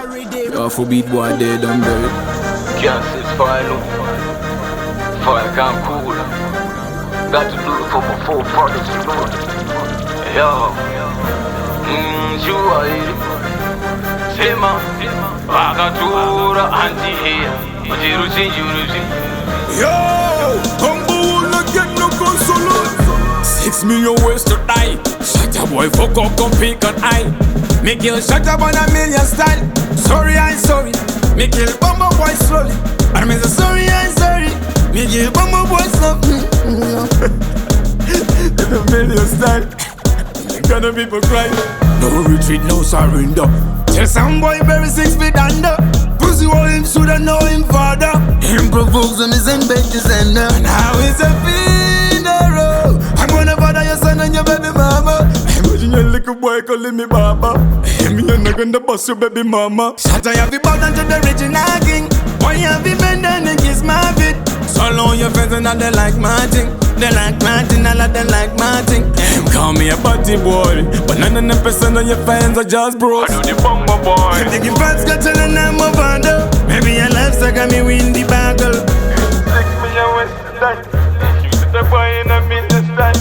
Yo, for beat boy dead and buried. Can't sit fire no. Fire can't cool. Got to do it for my four products to know. Yo. Sure. Sema. Vagatura anti-here. Yo, Humble will not get no console. 6 million ways to die. Shut up, boy, fuck up, come pick an eye. Make you shut up on a million style. Sorry, I'm sorry. Make you bumble boy slowly. I mean, sorry, I'm sorry. Make you bumble boy slowly. In a million style. Gonna people cry. No retreat, no surrender. Tell some boy bury 6 feet under. Pussy all him shoulda know him father. Him provokes him is in bed descender. And how is a funeral? I'm gonna father your son and your baby mama. Imagine your little boy calling me Baba. Me and not gonna bust your baby mama. Shut I have you bow down to the original king. Why you have you bend down and kiss my feet? So long your friends and now they like my thing. They like my thing, all of them like my thing. Call me a party boy, but 99% of your fans are just bros. I do the bumble boy. If the fans got to the name of Vando, maybe your lifestyle got me win the battle. 6 million ways to die. You sit the boy in a million style.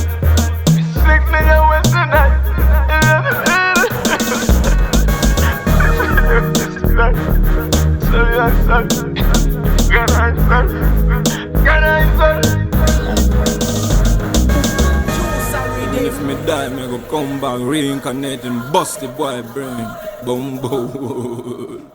6 million ways to die. 6 million ways to die. Sorry, I'm sorry. God, I'm sorry. God, I'm sorry. If me die, me go come back, reincarnate and bust the boy brain. Boom, boom.